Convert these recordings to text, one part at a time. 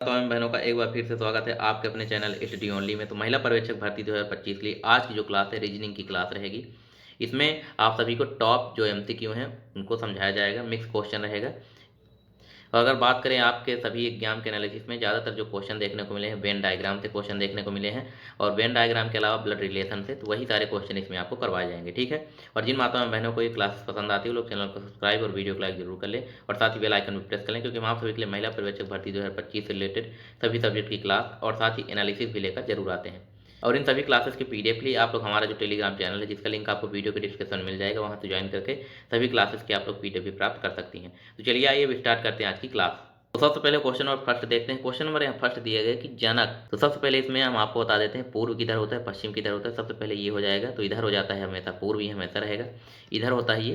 तो बहनों का एक बार फिर से स्वागत है आपके अपने चैनल स्टडी ओनली में। तो महिला पर्यवेक्षक भर्ती 2025 के लिए आज की जो क्लास है रीजनिंग की क्लास रहेगी। इसमें आप सभी को टॉप जो एमसीक्यू हैं उनको समझाया जाएगा, मिक्स क्वेश्चन रहेगा। और अगर बात करें आपके सभी एग्जाम के एनालिसिस में ज़्यादातर जो क्वेश्चन देखने को मिले हैं वेन डायग्राम से क्वेश्चन देखने को मिले हैं, और वेन डायग्राम के अलावा ब्लड रिलेशन से, तो वही सारे क्वेश्चन इसमें आपको करवाए जाएंगे। ठीक है। और जिन माताओं बहनों को ये क्लास पसंद आती है वो लोग चैनल को सब्सक्राइब और वीडियो को लाइक जरूर कर लें, और साथ ही बेल आइकन भी प्रेस कर लें, क्योंकि हम आप सभी के लिए महिला पर्यवेक्षक भर्ती 2025 से रिलेटेड सभी सब्जेक्ट की क्लास और साथ ही एनालिसिस भी लेकर जरूर आते हैं। और इन सभी क्लासेस की पीडीएफ के लिए आप लोग हमारा जो टेलीग्राम चैनल है, जिसका लिंक आपको वीडियो के डिस्क्रिप्शन में मिल जाएगा, वहाँ से ज्वाइन करके सभी क्लासेस के आप लोग पीडीएफ भी प्राप्त कर सकती हैं। तो चलिए आइए अब स्टार्ट करते हैं आज की क्लास। तो सबसे पहले क्वेश्चन नंबर फर्स्ट देखते हैं। क्वेश्चन नंबर यहाँ फर्स्ट दिया गया कि जनक। तो सबसे पहले इसमें हम आपको बता देते हैं पूर्व किधर होता है, पश्चिम किधर होता है। सबसे पहले ये हो जाएगा, तो इधर हो जाता है हमेशा पूर्व, ये हमेशा रहेगा। इधर होता है ये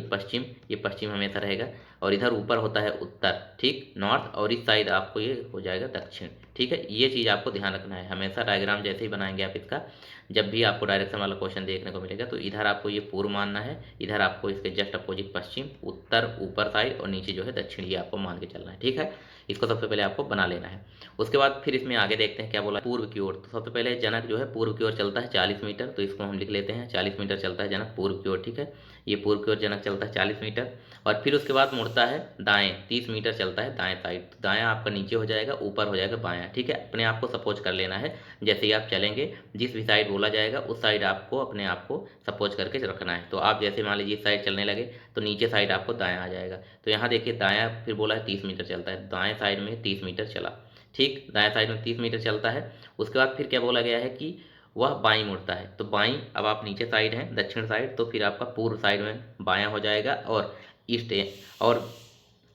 पश्चिम हमेशा रहेगा। और इधर ऊपर होता है उत्तर, ठीक, नॉर्थ। और इस साइड आपको ये हो जाएगा दक्षिण। ठीक है, ये चीज़ आपको ध्यान रखना है हमेशा। डायग्राम जैसे ही बनाएंगे आप इसका, जब भी आपको डायरेक्शन वाला क्वेश्चन देखने को मिलेगा, तो इधर आपको ये पूर्व मानना है, इधर आपको इसके जस्ट अपोजिट पश्चिम, उत्तर ऊपर साइड, और नीचे जो है दक्षिण, ये आपको मान के चलना है। ठीक है, इसको सबसे पहले आपको बना लेना है। उसके बाद फिर इसमें आगे देखते हैं क्या बोला, पूर्व की ओर। तो सबसे पहले जनक जो है पूर्व की ओर चलता है 40 मीटर, तो इसको हम लिख लेते हैं 40 मीटर चलता है जनक पूर्व की ओर। ठीक है, ये पूर्व की ओर जनक चलता है 40 मीटर। और फिर उसके बाद मुड़ता है दाएं, 30 मीटर चलता है दाएं साइड। तो दायां आपका नीचे हो जाएगा, ऊपर हो जाएगा बायां। ठीक है, अपने आप को सपोज कर लेना है। जैसे ही आप चलेंगे, जिस भी साइड बोला जाएगा उस साइड आपको अपने आप को सपोज करके रखना है। तो आप जैसे मान लीजिए इस साइड चलने लगे, तो नीचे साइड आपको दायां आ जाएगा। तो यहाँ देखिए दायां फिर बोला है 30 मीटर चलता है, दाएं साइड में 30 मीटर चला। ठीक, दाएं साइड में 30 मीटर चलता है। उसके बाद फिर क्या बोला गया है कि वह बाईं मुड़ता है। तो बाईं, अब आप नीचे साइड हैं दक्षिण साइड, तो फिर आपका पूर्व साइड में बायां हो जाएगा, और ईस्ट और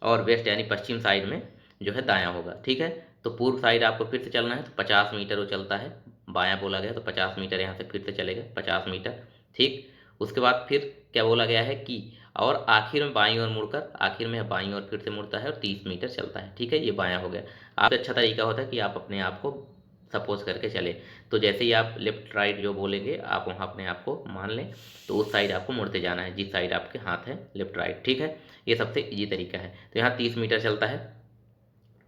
और वेस्ट यानी पश्चिम साइड में जो है दायां होगा। ठीक है, तो पूर्व साइड आपको फिर से चलना है, तो 50 मीटर वो चलता है। बायां बोला गया तो 50 मीटर यहाँ से फिर से चलेगा 50 मीटर। ठीक, उसके बाद फिर क्या बोला गया है कि और आखिर में बाईं ओर मुड़कर, आखिर में बाईं ओर फिर से मुड़ता है और 30 मीटर चलता है। ठीक है, ये बायां हो गया। आप अच्छा तरीका होता है कि आप अपने आप को सपोज करके चले। तो जैसे ही आप लेफ्ट राइट जो बोलेंगे, आप वहाँ अपने आप को मान लें, तो उस साइड आपको मुड़ते जाना है जिस साइड आपके हाथ है, लेफ्ट राइट। ठीक है, ये सबसे इजी तरीका है। तो यहाँ 30 मीटर चलता है।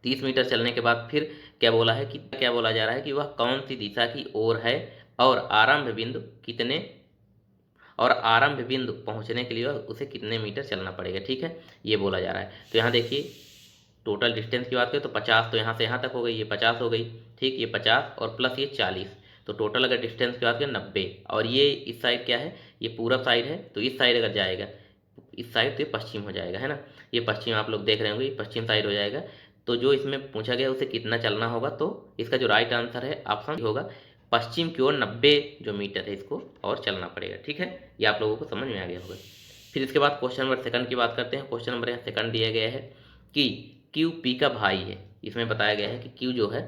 30 मीटर चलने के बाद फिर क्या बोला है कि क्या बोला जा रहा है कि वह कौन सी दिशा की ओर है, और आरंभ बिंदु कितने, और आरंभ बिंदु पहुंचने के लिए उसे कितने मीटर चलना पड़ेगा। ठीक है, ये बोला जा रहा है। तो यहाँ देखिए टोटल डिस्टेंस की बात करें तो 50, तो यहाँ से यहाँ तक हो गई, ये 50 हो गई। ठीक, ये 50 और प्लस ये 40, तो टोटल अगर डिस्टेंस की बात करें 90। और ये इस साइड क्या है, ये पूरब साइड है, तो इस साइड अगर जाएगा, इस साइड तो ये पश्चिम हो जाएगा, है ना। ये पश्चिम आप लोग देख रहे होंगे, ये पश्चिम साइड हो जाएगा। तो जो इसमें पूछा गया उसे कितना चलना होगा, तो इसका जो राइट आंसर है ऑप्शन होगा पश्चिम की ओर 90 जो मीटर है इसको और चलना पड़ेगा। ठीक है, ये आप लोगों को समझ में आ गया होगा। फिर इसके बाद क्वेश्चन नंबर सेकंड की बात करते हैं। क्वेश्चन नंबर यहाँ सेकंड दिया गया है कि क्यू पी का भाई है। इसमें बताया गया है कि क्यू जो है,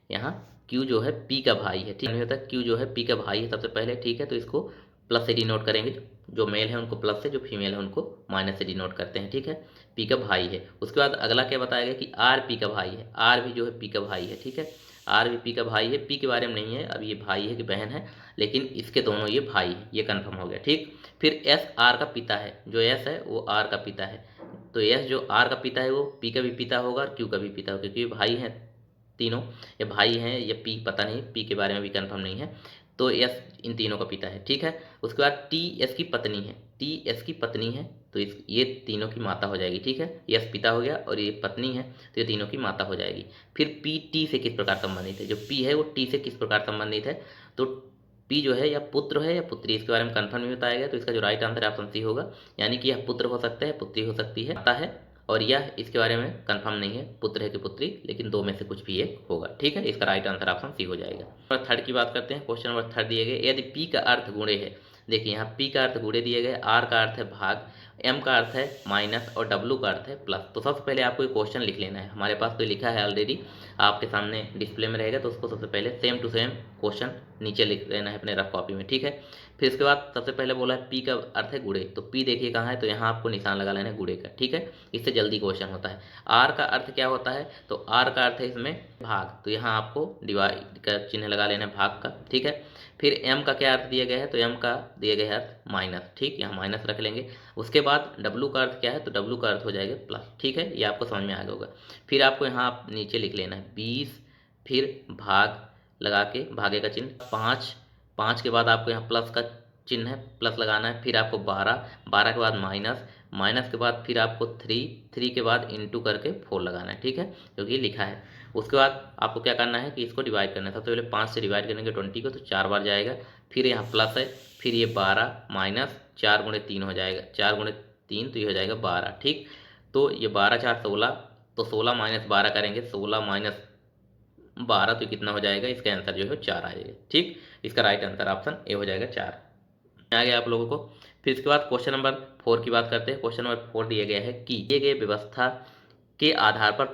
यहाँ क्यू जो है पी का भाई है। ठीक, नहीं होता क्यू जो है पी का भाई है सबसे पहले। ठीक है, तो इसको प्लस से डिनोट करेंगे, जो मेल है उनको प्लस से, जो फीमेल है उनको माइनस से डिनोट करते हैं। ठीक है, पी का भाई है। उसके बाद अगला क्या बताया गया कि आर पी का भाई है। आर भी जो है पी का भाई है। ठीक है, आर भी पी का भाई है। पी के बारे में नहीं है, अब ये भाई है कि बहन है, लेकिन इसके दोनों ये भाई है, ये कन्फर्म हो गया। ठीक, फिर एस आर का पिता है, जो एस है वो आर का पिता है। तो एस जो आर का पिता है वो पी का भी पिता होगा और क्यू का भी पिता होगा, क्योंकि ये भाई हैं तीनों, ये भाई हैं, ये पी पता नहीं, पी के बारे में भी कंफर्म नहीं है। तो एस इन तीनों का पिता है। ठीक है, उसके बाद टी एस की पत्नी है, टी एस की पत्नी है, तो इस ये तीनों की माता हो जाएगी। ठीक है, एस पिता हो गया और ये पत्नी है, तो ये तीनों की माता हो जाएगी। फिर पी टी से किस प्रकार संबंधित है, जो पी है वो टी से किस प्रकार संबंधित है, तो पी जो है या पुत्र है या पुत्री, इसके बारे में कंफर्म नहीं बताया गया। तो इसका जो राइट आंसर ऑप्शन सी होगा, यानी कि यह पुत्र हो सकता है, पुत्री हो सकती है, माता है, और यह इसके बारे में कंफर्म नहीं है पुत्र है कि पुत्री, लेकिन दो में से कुछ भी एक होगा। ठीक है, इसका राइट आंसर ऑप्शन सी हो जाएगा। और थर्ड की बात करते हैं। क्वेश्चन नंबर थर्ड दिए गए, यदि पी का अर्थ गुणे है। देखिए यहाँ पी का अर्थ गुणे दिए गए, आर का अर्थ है भाग, एम का अर्थ है माइनस, और डब्ल्यू का अर्थ है प्लस। तो सबसे पहले आपको एक क्वेश्चन लिख लेना है। हमारे पास तो लिखा है ऑलरेडी, आपके सामने डिस्प्ले में रहेगा, तो उसको सबसे पहले सेम टू सेम क्वेश्चन नीचे लिख लेना है अपने रफ कॉपी में। ठीक है, फिर इसके बाद सबसे पहले बोला है पी का अर्थ है गुणे, तो पी देखिए कहाँ है, तो यहाँ आपको निशान लगा लेना है गुणे का। ठीक है, इससे जल्दी क्वेश्चन होता है। आर का अर्थ क्या होता है, तो आर का अर्थ है इसमें भाग, तो यहाँ आपको डिवाइड का चिन्ह लगा लेना है भाग का। ठीक है, फिर एम का क्या अर्थ दिया गया है, तो एम का दिया गया है अर्थ माइनस। ठीक, यहाँ माइनस रख लेंगे। उसके बाद डब्लू का अर्थ क्या है, तो डब्लू का अर्थ हो जाएगा प्लस। ठीक है, ये आपको समझ में आ गया होगा। फिर आपको यहाँ आप नीचे लिख लेना है 20 फिर भाग लगा के भागे का चिन्ह, 5, 5 के बाद आपको यहाँ प्लस का चिन्ह है, प्लस लगाना है, फिर आपको 12, 12 के बाद माइनस, माइनस के बाद फिर आपको 3, 3 के बाद इंटू करके 4 लगाना है, ठीक है, क्योंकि लिखा है। उसके बाद आपको क्या करना है कि इसको डिवाइड करना है। सबसे पहले 5 से डिवाइड करेंगे 20 को तो 4 बार जाएगा, फिर यहाँ प्लस है, फिर ये 12 माइनस 4 गुणे 3 हो जाएगा, 4 गुणे 3 तो ये हो जाएगा 12, ठीक। तो ये 12 4 16, तो 16 माइनस 12 करेंगे, 16 माइनस 12 तो कितना हो जाएगा, इसका आंसर जो है 4 आएगा, ठीक। इसका राइट आंसर ऑप्शन ए हो जाएगा 4। आ गया आप लोगों को। फिर इसके बाद क्वेश्चन नंबर 4 की बात करते हैं। क्वेश्चन नंबर 4 दिया गया है कि दिए गए व्यवस्था के आधार पर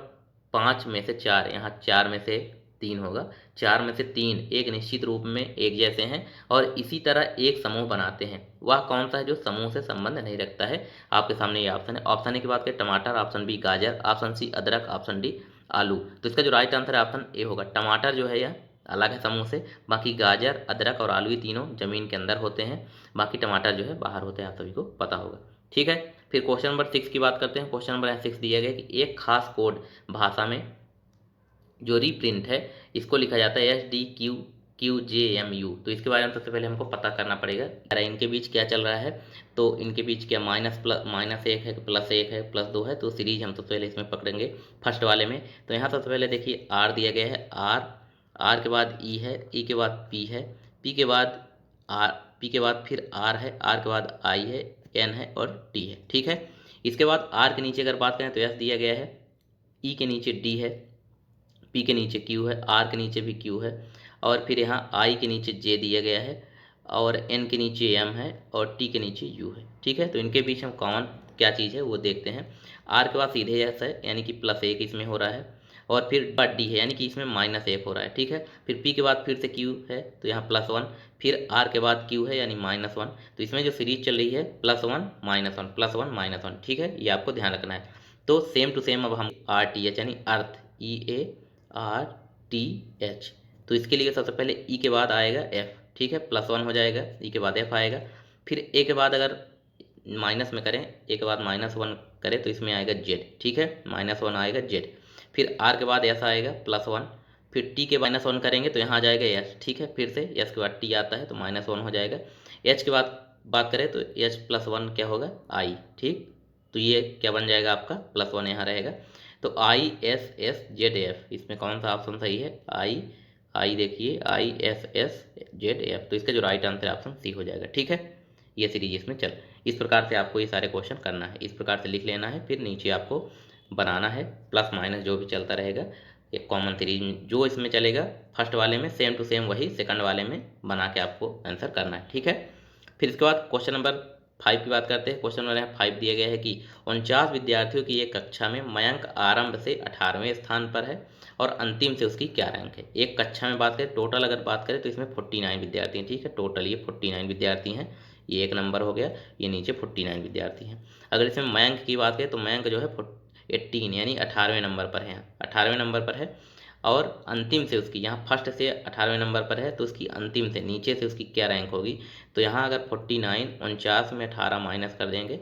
5 में से 4, यहाँ 4 में से 3 होगा, 4 में से 3 एक निश्चित रूप में एक जैसे हैं और इसी तरह एक समूह बनाते हैं, वह कौन सा है जो समूह से संबंध नहीं रखता है। आपके सामने ये ऑप्शन है। ऑप्शन ए की बात करें टमाटर, ऑप्शन बी गाजर, ऑप्शन सी अदरक, ऑप्शन डी आलू। तो इसका जो राइट आंसर है ऑप्शन ए होगा। टमाटर जो है यह अलग है समूह से, बाकी गाजर, अदरक और आलू ये तीनों जमीन के अंदर होते हैं, बाकी टमाटर जो है बाहर होते हैं, आप सभी को पता होगा, ठीक है। फिर क्वेश्चन नंबर 6 की बात करते हैं। क्वेश्चन नंबर 6 दिया गया कि एक खास कोड भाषा में जो रीप्रिंट है इसको लिखा जाता है SDQQJMU। तो इसके बारे में सबसे पहले हमको पता करना पड़ेगा इनके बीच क्या चल रहा है। तो इनके बीच क्या -1 है, +1 है, +2 है, तो सीरीज हम सबसे पहले इसमें पकड़ेंगे फर्स्ट वाले में। तो यहाँ सबसे पहले देखिए R दिया गया है, R के बाद E है, E के बाद P है, P के बाद R, P के बाद फिर R है, R के बाद I है, N है और T है, ठीक है। इसके बाद R के नीचे अगर बात करें तो S दिया गया है, E के नीचे D है, P के नीचे Q है, R के नीचे भी Q है और फिर यहाँ I के नीचे J दिया गया है और N के नीचे M है और T के नीचे U है, ठीक है। तो इनके बीच में कॉमन क्या चीज़ है वो देखते हैं। R के बाद सीधे S है यानी कि +1 इसमें हो रहा है और फिर बाद D है यानी कि इसमें -1 हो रहा है, ठीक है। फिर P के बाद फिर से Q है तो यहाँ +1, फिर R के बाद Q है यानी -1। तो इसमें जो सीरीज चल रही है +1 -1 +1 -1, ठीक है, ये आपको ध्यान रखना है। तो सेम टू सेम अब हम RTH यानी अर्थ EARTH, तो इसके लिए सबसे पहले E के बाद आएगा F, ठीक है, +1 हो जाएगा, E के बाद F आएगा, फिर A के बाद अगर माइनस में करें, A के बाद -1 करें तो इसमें आएगा Z, ठीक है, -1 आएगा Z, फिर R के बाद S आएगा +1, फिर T के -1 करेंगे तो यहाँ आ जाएगा S, ठीक है, फिर से S के बाद T आता है तो -1 हो जाएगा। H के बाद बात करें तो H +1 क्या होगा I, ठीक, तो ये क्या बन जाएगा आपका +1 यहाँ रहेगा। तो ISSZF इसमें कौन सा ऑप्शन सही है, आई देखिए ISSZF, तो इसका जो राइट आंसर ऑप्शन सी हो जाएगा, ठीक है। ये सीरीज इसमें चल, इस प्रकार से आपको ये सारे क्वेश्चन करना है, इस प्रकार से लिख लेना है, फिर नीचे आपको बनाना है प्लस माइनस जो भी चलता रहेगा एक कॉमन सीरीज में जो इसमें चलेगा फर्स्ट वाले में सेम टू सेम वही सेकंड वाले में बना के आपको आंसर करना है, ठीक है। फिर इसके बाद क्वेश्चन नंबर 5 की बात करते हैं। क्वेश्चन नंबर 5 दिया गया है कि 49 विद्यार्थियों की एक कक्षा में मयंक आरंभ से 18वें स्थान पर है और अंतिम से उसकी क्या रैंक है। एक कक्षा में बात करें, टोटल अगर बात करें तो इसमें 49 विद्यार्थी हैं, ठीक है, टोटल ये 49 विद्यार्थी हैं, ये एक नंबर हो गया, ये नीचे 49 विद्यार्थी हैं। अगर इसमें मयंक की बात करें तो मयंक जो है 18 यानी 18वें नंबर पर है, 18वें नंबर पर है और अंतिम से उसकी यहाँ फर्स्ट से 18वें नंबर पर है तो उसकी अंतिम से नीचे से उसकी क्या रैंक होगी। तो यहाँ अगर 49 49 में 18 माइनस कर देंगे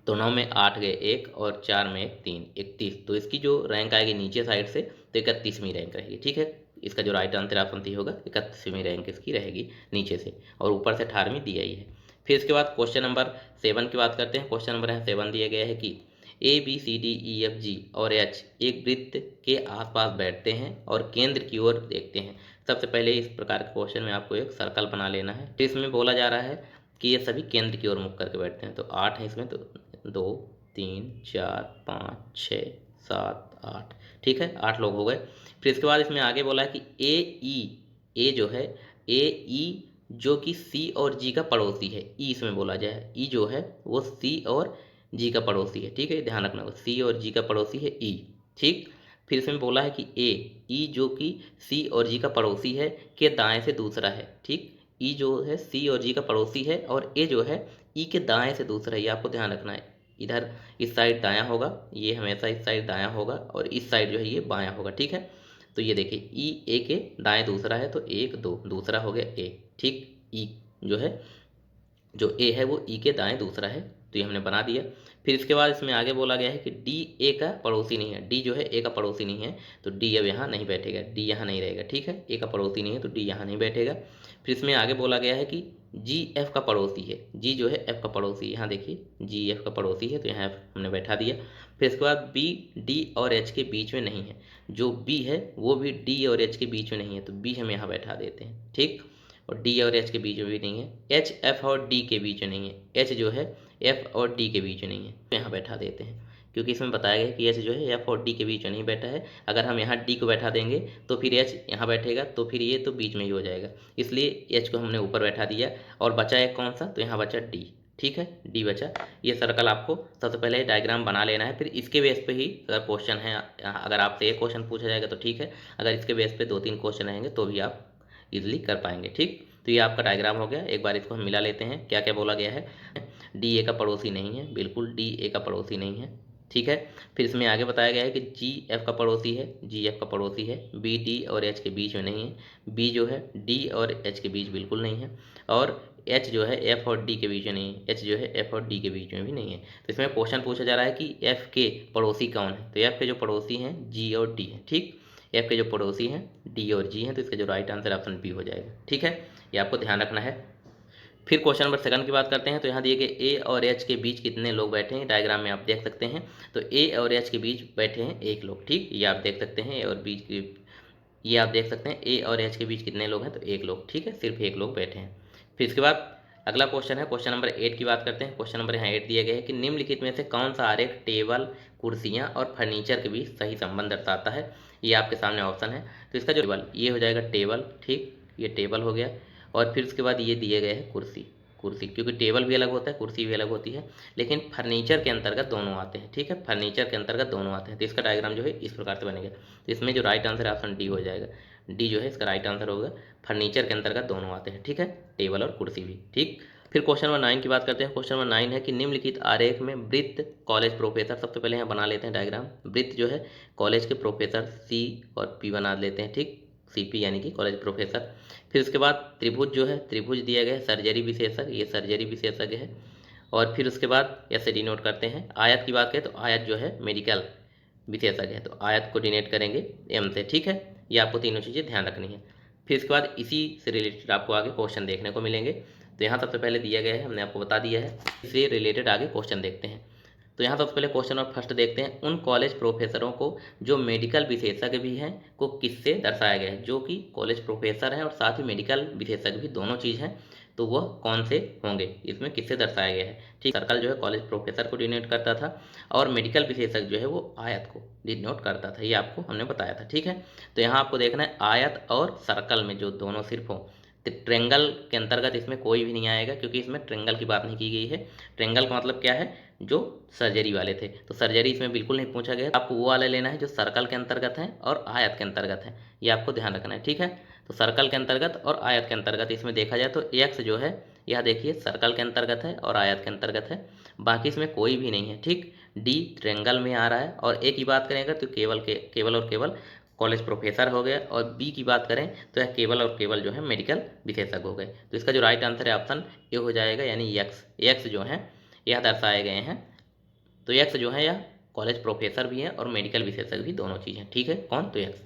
तो 9 में 8 गए 1 और 4 में 1 3 31, तो इसकी जो रैंक आएगी नीचे साइड से तो 31वीं रैंक रहेगी, ठीक है। इसका जो राइट आंसर ऑप्शन सी होगा 31वीं रैंक इसकी रहेगी नीचे से और ऊपर से 18वीं दी आई है। फिर इसके बाद क्वेश्चन नंबर 7 की बात करते हैं। क्वेश्चन नंबर 7 दिया गया है कि ABCDEFG और H एक वृत्त के आसपास बैठते हैं और केंद्र की ओर देखते हैं। सबसे पहले इस प्रकार के क्वेश्चन में आपको एक सर्कल बना लेना है। तो इसमें बोला जा रहा है कि ये सभी केंद्र की ओर मुख करके बैठते हैं, तो 8 है इसमें, तो 2 3 4 5 6 7 8, ठीक है, 8 लोग हो गए। फिर इसके बाद इसमें आगे बोला है कि ए जो है AE जो कि C और G का पड़ोसी है, E इसमें बोला जाए, E जो है वो C और G का पड़ोसी है, ठीक है, ध्यान रखना, C और G का पड़ोसी है E, ठीक। फिर इसमें बोला है कि E जो कि C और G का पड़ोसी है के दाएं से दूसरा है, ठीक, E जो है C और G का पड़ोसी है और A जो है E के दाएं से दूसरा है, ये आपको ध्यान रखना है। इधर इस साइड दायां होगा, ये हमेशा इस साइड दायां होगा और इस साइड जो है ये बायां होगा, ठीक है। तो ये देखिए E A के दाएं दूसरा है तो 1 2 दूसरा हो गया A, ठीक, E जो है जो A है वो E के दाएं दूसरा है तो ये हमने बना दिया। फिर इसके बाद इसमें आगे बोला गया है कि डी ए का पड़ोसी नहीं है, डी जो है ए का पड़ोसी नहीं है, तो डी अब यहाँ नहीं बैठेगा, डी यहाँ नहीं रहेगा, ठीक है, ए का पड़ोसी नहीं है तो डी यहाँ नहीं बैठेगा। फिर इसमें आगे बोला गया है कि जी एफ का पड़ोसी है, जी जो है एफ का पड़ोसी, यहाँ देखिए जी एफ का पड़ोसी है, तो यहाँ एफ हमने बैठा दिया। फिर इसके बाद बी डी और एच के बीच में नहीं है, जो बी है वो भी डी और एच के बीच में नहीं है, तो बी हम यहाँ बैठा देते हैं, ठीक। और डी और एच के बीच में भी नहीं है, एच एफ और डी के बीच में नहीं है, एच जो है एफ और डी के बीच में नहीं है, तो यहाँ बैठा देते हैं, क्योंकि इसमें बताया गया कि एच जो है एफ और डी के बीच में नहीं बैठा है। अगर हम यहाँ डी को बैठा देंगे तो फिर एच यहाँ बैठेगा, तो फिर ये तो बीच में ही हो जाएगा, इसलिए एच को हमने ऊपर बैठा दिया। और बचा एक कौन सा, तो यहाँ बचा डी, ठीक है, डी बचा। ये सर्कल आपको सबसे पहले डायग्राम बना लेना है, फिर इसके बेस पे ही अगर क्वेश्चन है, अगर आपसे एक क्वेश्चन पूछा जाएगा तो ठीक है, अगर इसके बेस पे 2-3 क्वेश्चन रहेंगे तो भी आप इजीली कर पाएंगे, ठीक। तो ये आपका डायग्राम हो गया। एक बार इसको हम मिला लेते हैं, क्या क्या बोला गया है। डी ए का पड़ोसी नहीं है, बिल्कुल डी ए का पड़ोसी नहीं है, ठीक है। फिर इसमें आगे बताया गया है कि जी एफ का पड़ोसी है, जी एफ का पड़ोसी है, बी डी और एच के बीच में नहीं है, बी जो है डी और एच के बीच बिल्कुल नहीं है, और एच जो है एफ और डी के बीच में नहीं है, एच जो है एफ और डी के बीच में भी नहीं है। तो इसमें क्वेश्चन पूछा जा रहा है कि एफ के पड़ोसी कौन है, तो एफ के जो पड़ोसी हैं जी और डी है, ठीक। एफ के जो पड़ोसी हैं डी और जी हैं, तो इसका जो राइट आंसर ऑप्शन बी हो जाएगा, ठीक है, ये आपको ध्यान रखना है। फिर क्वेश्चन नंबर 2 की बात करते हैं। तो यहाँ दिए गए ए और एच के बीच कितने लोग बैठे हैं, डायग्राम में आप देख सकते हैं। तो ए और एच के बीच बैठे हैं 1 लोग, ठीक, ये आप देख सकते हैं, ए और बीच के, ये आप देख सकते हैं ए और एच के बीच कितने लोग हैं, तो 1 लोग, ठीक है, सिर्फ 1 लोग बैठे हैं। फिर इसके बाद अगला क्वेश्चन है, क्वेश्चन नंबर 8 की बात करते हैं। क्वेश्चन नंबर यहाँ 8 दिया गया है कि निम्नलिखित में से कौन सा आरेख टेबल, कुर्सियाँ और फर्नीचर के बीच सही संबंध दर्शाता है। ये आपके सामने ऑप्शन है। तो इसका जो टेबल, ये हो जाएगा टेबल, ठीक, ये टेबल हो गया। और फिर उसके बाद ये दिए गए हैं कुर्सी, कुर्सी, क्योंकि टेबल भी अलग होता है, कुर्सी भी अलग होती है, लेकिन फर्नीचर के अंतर्गत दोनों आते हैं, ठीक है, फर्नीचर के अंतर्गत दोनों आते हैं। तो इसका डायग्राम जो है इस प्रकार से बनेगा। तो इसमें जो राइट आंसर है ऑप्शन डी हो जाएगा, डी जो है इसका राइट आंसर होगा, फर्नीचर के अंतर्गत दोनों आते हैं, ठीक है, टेबल और कुर्सी भी, ठीक। फिर क्वेश्चन नंबर 9 की बात करते हैं। क्वेश्चन नंबर 9 है कि निम्नलिखित आरेख में वृत्त कॉलेज प्रोफेसर, सबसे पहले यहाँ बना लेते हैं डायग्राम। वृत्त जो है कॉलेज के प्रोफेसर सी और पी बना लेते हैं, ठीक, सीपी यानी कि कॉलेज प्रोफेसर। फिर उसके बाद त्रिभुज जो है, त्रिभुज दिया गया है सर्जरी विशेषज्ञ, ये सर्जरी विशेषज्ञ है। और फिर उसके बाद ऐसे डिनोट करते हैं। आयत की बात करें तो आयत जो है मेडिकल विशेषज्ञ है, तो आयत को डिनोट करेंगे एम से, ठीक है, ये आपको तीनों चीज़ें ध्यान रखनी है। फिर इसके बाद इसी से रिलेटेड आपको आगे क्वेश्चन देखने को मिलेंगे। तो यहाँ सबसे पहले दिया गया है, हमने आपको बता दिया है, इससे रिलेटेड आगे क्वेश्चन देखते हैं। तो यहाँ सबसे पहले क्वेश्चन नंबर फर्स्ट देखते हैं। उन कॉलेज प्रोफेसरों को जो मेडिकल विशेषज्ञ भी हैं को किससे दर्शाया गया है, जो कि कॉलेज प्रोफेसर हैं और साथ ही मेडिकल विशेषज्ञ भी, दोनों चीज़ हैं, तो वह कौन से होंगे, इसमें किससे दर्शाया गया है, ठीक। सर्कल जो है कॉलेज प्रोफेसर को डिनोट करता था और मेडिकल विशेषज्ञ जो है वो आयत को डिनोट करता था, ये आपको हमने बताया था, ठीक है। तो यहाँ आपको देखना है आयत और सर्कल में जो दोनों सिर्फ हों, तो ट्रेंगल के अंतर्गत इसमें कोई भी नहीं आएगा, क्योंकि इसमें ट्रेंगल की बात नहीं की गई है। ट्रेंगल का मतलब क्या है, जो सर्जरी वाले थे, तो सर्जरी इसमें बिल्कुल नहीं पूछा गया। आपको वो वाला लेना है जो सर्कल के अंतर्गत है और आयत के अंतर्गत है, ये आपको ध्यान रखना है, ठीक है। तो सर्कल के अंतर्गत और आयत के अंतर्गत इसमें देखा जाए तो एक्स जो है, यह देखिए सर्कल के अंतर्गत है और आयत के अंतर्गत है, बाकी इसमें कोई भी नहीं है, ठीक। डी ट्रेंगल में आ रहा है। और ए की बात करेंगे तो केवल और केवल कॉलेज प्रोफेसर हो गए। और बी की बात करें तो यह केवल और केवल जो है मेडिकल विशेषज्ञ हो गए। तो इसका जो राइट आंसर है ऑप्शन ए हो जाएगा, यानी एक्स, एक्स जो है यह दर्शाए गए हैं। तो एक्स जो है यह कॉलेज प्रोफेसर भी है और मेडिकल विशेषज्ञ भी, दोनों चीज़ हैं, ठीक है, कौन, तो एक्स।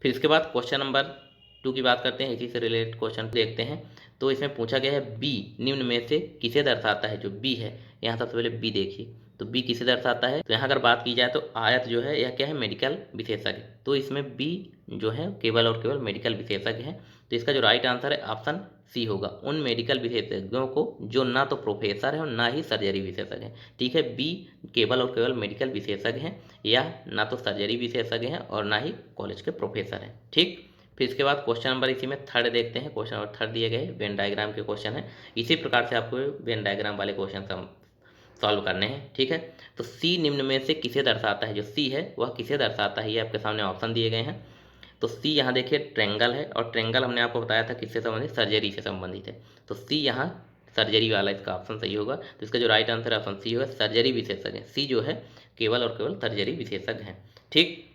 फिर इसके बाद क्वेश्चन नंबर 2 की बात करते हैं, इसी से रिलेटेड क्वेश्चन देखते हैं। तो इसमें पूछा गया है बी निम्न में से किसे दर्शाता है, जो बी है, यहाँ सबसे पहले बी देखिए, तो बी किसे दर्शाता है। तो यहाँ अगर बात की जाए तो आयत जो है यह क्या है, मेडिकल विशेषज्ञ, तो इसमें बी जो है केवल और केवल मेडिकल विशेषज्ञ है। तो इसका जो राइट आंसर है ऑप्शन सी होगा, उन मेडिकल विशेषज्ञों को जो ना तो प्रोफेसर है और ना ही सर्जरी विशेषज्ञ है, ठीक है। बी केवल और केवल मेडिकल विशेषज्ञ हैं, या ना तो सर्जरी विशेषज्ञ हैं और ना ही कॉलेज के प्रोफेसर हैं, ठीक। फिर इसके बाद क्वेश्चन नंबर इसी में 3 देखते हैं। क्वेश्चन नंबर 3 दिए गए वेन डायग्राम के क्वेश्चन है, इसी प्रकार से आपको वेन डायग्राम वाले क्वेश्चन सॉल्व करने हैं, ठीक है। तो सी निम्न में से किसे दर्शाता है, जो सी है वह किसे दर्शाता है, ये आपके सामने ऑप्शन दिए गए हैं। तो सी यहाँ देखिए ट्रेंगल है, और ट्रेंगल हमने आपको बताया था किससे संबंधित, सर्जरी से संबंधित है। तो सी यहाँ सर्जरी वाला इसका ऑप्शन सही होगा। तो इसका जो राइट आंसर है ऑप्शन सी होगा, सर्जरी विशेषज्ञ, सी जो है केवल और केवल सर्जरी विशेषज्ञ हैं, ठीक।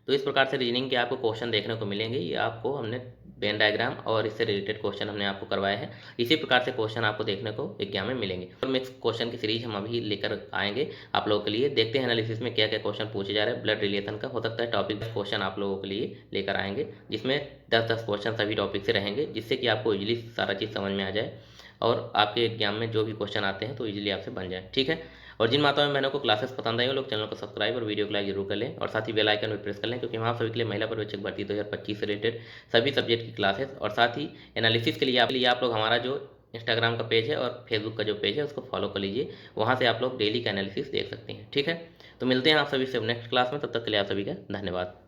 तो इस प्रकार से रीजनिंग के आपको क्वेश्चन देखने को मिलेंगे, ये आपको हमने वेन डायग्राम और इससे रिलेटेड क्वेश्चन हमने आपको करवाए हैं। इसी प्रकार से क्वेश्चन आपको देखने को एग्जाम में मिलेंगे। और मिक्स क्वेश्चन की सीरीज हम अभी लेकर आएंगे आप लोगों के लिए। देखते हैं एनालिसिस में क्या क्या क्वेश्चन पूछे जा रहे हैं। ब्लड रिलेशन का हो सकता है टॉपिक क्वेश्चन आप लोगों के लिए लेकर आएंगे, जिसमें 10-10 क्वेश्चन सभी टॉपिक से रहेंगे, जिससे कि आपको इजीली सारा चीज़ समझ में आ जाए और आपके एग्जाम में जो भी क्वेश्चन आते हैं तो इजीली आपसे बन जाए। ठीक है। और जिन माताओं बहनों को क्लासेस पसंद आई वो लोग चैनल को सब्सक्राइब और वीडियो को लाइक जरूर कर लें और साथ ही बेल आइकन भी प्रेस कर लें, क्योंकि वहाँ सभी के लिए महिला पर्यवेक्षक भर्ती 2025 से रिलेटेड सभी सब्जेक्ट की क्लासेस और साथ ही एनालिसिस के लिए आप लोग हमारा जो इंस्टाग्राम का पेज है और फेसबुक का जो पेज है उसको फॉलो कर लीजिए। वहाँ से आप लोग डेली का एनालिसिस देख सकते हैं। ठीक है। तो मिलते हैं आप सभी से नेक्स्ट क्लास में, तब तक के लिए आप सभी का धन्यवाद।